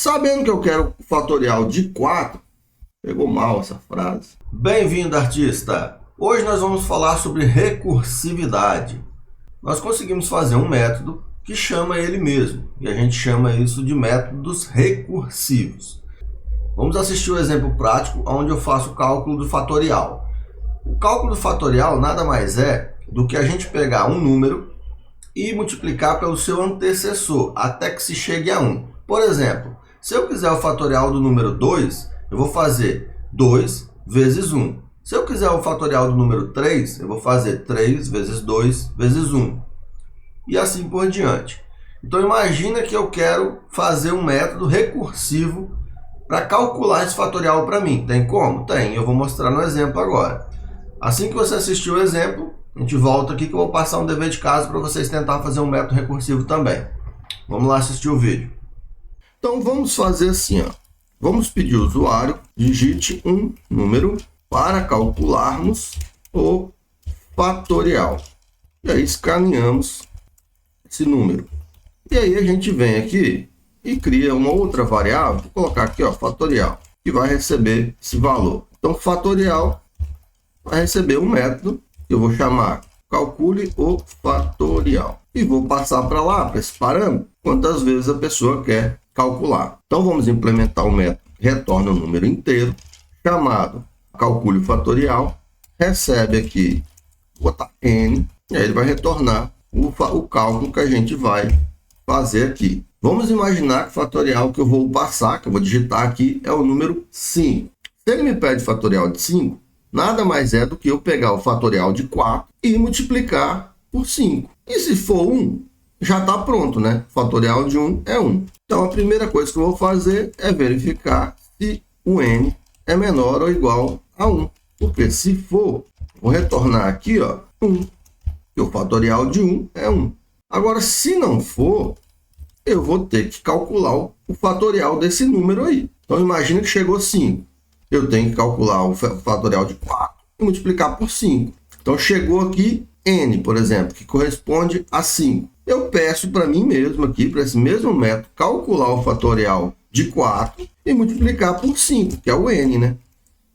Sabendo que eu quero o fatorial de 4, pegou mal essa frase. Bem-vindo, artista! Hoje nós vamos falar sobre recursividade. Nós conseguimos fazer um método que chama ele mesmo, e a gente chama isso de métodos recursivos. Vamos assistir o exemplo prático onde eu faço o cálculo do fatorial. O cálculo do fatorial nada mais é do que a gente pegar um número e multiplicar pelo seu antecessor, até que se chegue a 1. Por exemplo, se eu quiser o fatorial do número 2, eu vou fazer 2 vezes 1. Se eu quiser o fatorial do número 3, eu vou fazer 3 vezes 2 vezes 1. E assim por diante. Então imagina que eu quero fazer um método recursivo para calcular esse fatorial para mim. Tem como? Tem. Eu vou mostrar no exemplo agora. Assim que você assistir o exemplo, a gente volta aqui que eu vou passar um dever de casa para vocês tentar fazer um método recursivo também. Vamos lá assistir o vídeo. Então vamos fazer assim, ó. Vamos pedir ao usuário, digite um número para calcularmos o fatorial. E aí escaneamos esse número. E aí a gente vem aqui e cria uma outra variável, vou colocar aqui, ó, fatorial, que vai receber esse valor. Então fatorial vai receber um método que eu vou chamar calcule o fatorial. E vou passar para lá, para esse parâmetro, quantas vezes a pessoa quer calcular. Então vamos implementar o método que retorna um número inteiro, chamado calcule o fatorial, recebe aqui, vou botar n, e aí ele vai retornar o cálculo que a gente vai fazer aqui. Vamos imaginar que o fatorial que eu vou passar, que eu vou digitar aqui, é o número 5. Se ele me pede fatorial de 5, nada mais é do que eu pegar o fatorial de 4 e multiplicar por 5. E se for 1, já está pronto, né? O fatorial de 1 é 1. Então, a primeira coisa que eu vou fazer é verificar se o n é menor ou igual a 1. Porque se for, vou retornar aqui, ó, 1. E o fatorial de 1 é 1. Agora, se não for, eu vou ter que calcular o fatorial desse número aí. Então, imagina que chegou 5. Eu tenho que calcular o fatorial de 4 e multiplicar por 5. Então, chegou aqui n, por exemplo, que corresponde a 5. Eu peço para mim mesmo aqui, para esse mesmo método, calcular o fatorial de 4 e multiplicar por 5, que é o n, né?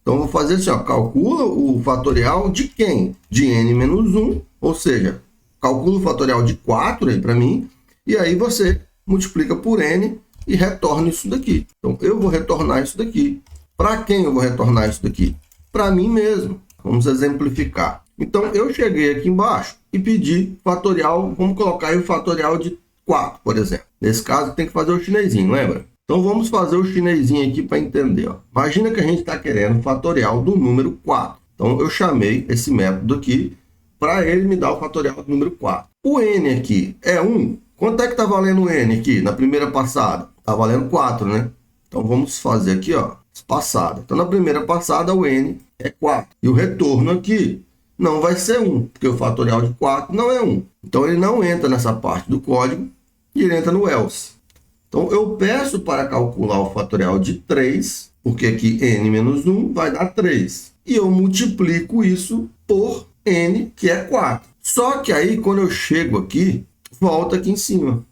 Então, eu vou fazer assim, ó, calcula o fatorial de quem? De n menos 1, ou seja, calcula o fatorial de 4 aí para mim, e aí você multiplica por n e retorna isso daqui. Então, eu vou retornar isso daqui. Para quem eu vou retornar isso daqui? Para mim mesmo. Vamos exemplificar. Então, eu cheguei aqui embaixo e pedi fatorial, vamos colocar aí o fatorial de 4, por exemplo. Nesse caso, tem que fazer o chinesinho, lembra? Então, vamos fazer o chinesinho aqui para entender. Ó. Imagina que a gente está querendo o fatorial do número 4. Então, eu chamei esse método aqui para ele me dar o fatorial do número 4. O n aqui é 1. Quanto é que está valendo o n aqui na primeira passada? Está valendo 4, né? Então, vamos fazer aqui, ó, passada. Então, na primeira passada, o n é 4. E o retorno aqui não vai ser 1, porque o fatorial de 4 não é 1. Então, ele não entra nessa parte do código e ele entra no else. Então, eu peço para calcular o fatorial de 3, porque aqui n menos 1 vai dar 3. E eu multiplico isso por n, que é 4. Só que aí, quando eu chego aqui, volta aqui em cima.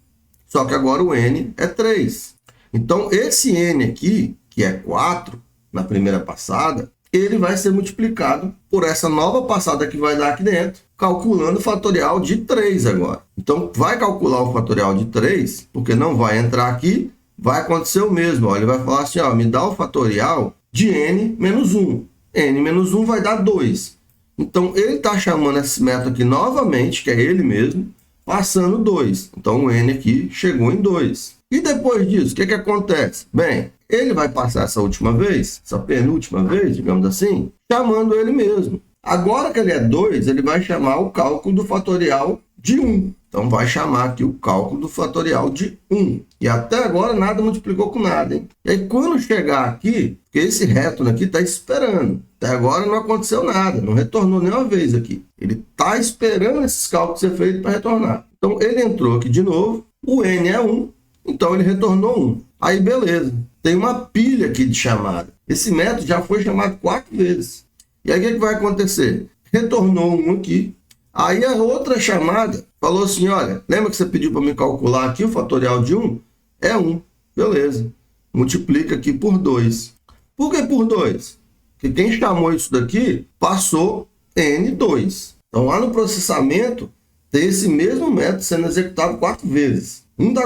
Só que agora o n é 3. Então, esse n aqui, que é 4, na primeira passada, ele vai ser multiplicado por essa nova passada que vai dar aqui dentro, calculando o fatorial de 3 agora. Então, vai calcular o fatorial de 3, porque não vai entrar aqui, vai acontecer o mesmo. Ó, ele vai falar assim, ó, me dá o fatorial de n menos 1. n menos 1 vai dar 2. Então, ele está chamando esse método aqui novamente, que é ele mesmo, passando 2. Então, o n aqui chegou em 2. E depois disso, o que acontece? Bem, ele vai passar essa última vez, essa penúltima vez, digamos assim, chamando ele mesmo. Agora que ele é 2, ele vai chamar o cálculo do fatorial de 1. Então, vai chamar aqui o cálculo do fatorial de 1. E até agora nada multiplicou com nada, hein? E aí, quando chegar aqui, porque esse retorno aqui está esperando. Até agora não aconteceu nada, não retornou nenhuma vez aqui. Ele está esperando esses cálculos ser feitos para retornar. Então, ele entrou aqui de novo, o n é 1, então ele retornou 1. Aí, beleza. Tem uma pilha aqui de chamada. Esse método já foi chamado 4 vezes. E aí, o que vai acontecer? Retornou 1 aqui. Aí, a outra chamada falou assim, olha, lembra que você pediu para me calcular aqui o fatorial de 1? É 1. Beleza. multiplica aqui por 2. Por que por 2? Porque quem chamou isso daqui passou N2. Então, lá no processamento, tem esse mesmo método sendo executado 4 vezes. Ele está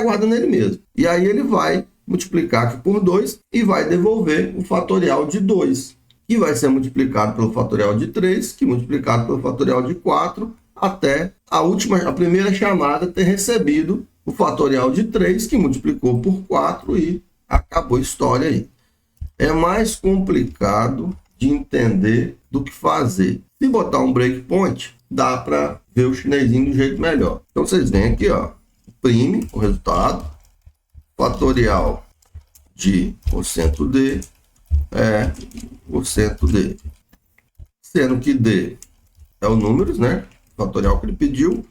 guardando ele mesmo. E aí ele vai multiplicar aqui por 2 e vai devolver o fatorial de 2, que vai ser multiplicado pelo fatorial de 3, que multiplicado pelo fatorial de 4, até a primeira chamada ter recebido o fatorial de 3, que multiplicou por 4 e acabou a história aí. É mais complicado de entender do que fazer. Se botar um breakpoint, dá para ver o chinesinho de um jeito melhor. Então vocês vêm aqui, ó, imprime o resultado, fatorial de %d é %d, sendo que d é o números, né? O fatorial que ele pediu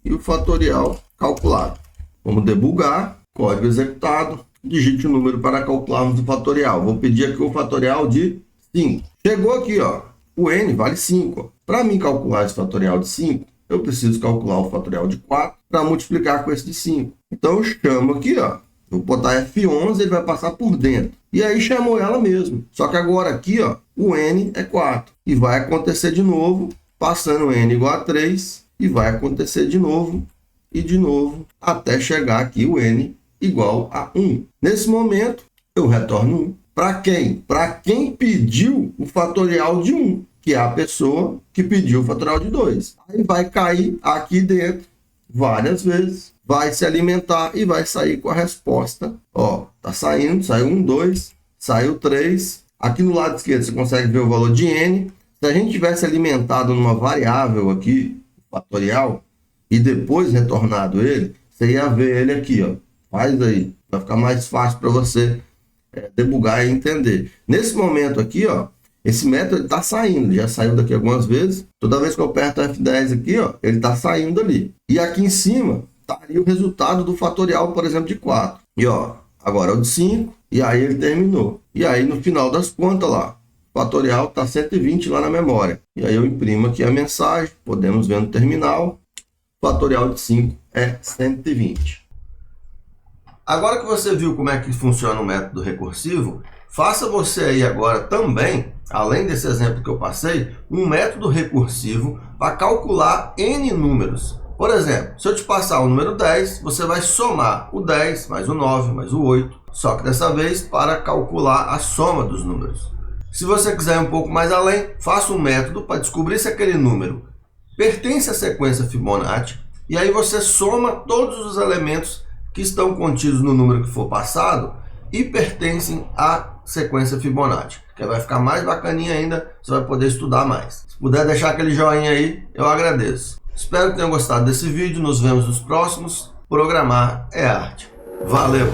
e o fatorial calculado. Vamos debugar, código executado, digite o número para calcularmos o fatorial. Vou pedir aqui o fatorial de 5. Chegou aqui, ó, o n vale 5. Para mim calcular esse fatorial de 5, eu preciso calcular o fatorial de 4 para multiplicar com esse de 5. Então eu chamo aqui, ó, vou botar F11, ele vai passar por dentro. E aí chamou ela mesmo. Só que agora aqui, ó, o n é 4. E vai acontecer de novo, passando n igual a 3, e vai acontecer de novo, e de novo, até chegar aqui o n igual a 1. Nesse momento, eu retorno 1. Para quem? Para quem pediu o fatorial de 1, que é a pessoa que pediu o fatorial de 2. Aí vai cair aqui dentro várias vezes, vai se alimentar e vai sair com a resposta. Ó, tá saindo, saiu 1, 2, saiu 3. Aqui no lado esquerdo você consegue ver o valor de n. Se a gente tivesse alimentado numa variável aqui, fatorial, e depois retornado ele, você ia ver ele aqui, ó. Faz aí, vai ficar mais fácil para você debugar e entender. Nesse momento aqui, ó, esse método está saindo, já saiu daqui algumas vezes. Toda vez que eu aperto F10 aqui, ó, ele está saindo ali. E aqui em cima estaria o resultado do fatorial, por exemplo, de 4. E ó, agora é o de 5, e aí ele terminou. E aí no final das contas lá, o fatorial está 120 lá na memória. E aí eu imprimo aqui a mensagem, podemos ver no terminal, o fatorial de 5 é 120. Agora que você viu como é que funciona o método recursivo, faça você aí agora também, além desse exemplo que eu passei, um método recursivo para calcular n números. Por exemplo, se eu te passar o número 10, você vai somar o 10 mais o 9 mais o 8, só que dessa vez para calcular a soma dos números. Se você quiser ir um pouco mais além, faça um método para descobrir se aquele número pertence à sequência Fibonacci, e aí você soma todos os elementos que estão contidos no número que for passado e pertencem à sequência Fibonacci, que vai ficar mais bacaninha ainda, você vai poder estudar mais. Se puder deixar aquele joinha aí, eu agradeço. Espero que tenham gostado desse vídeo, nos vemos nos próximos. Programar é arte. Valeu!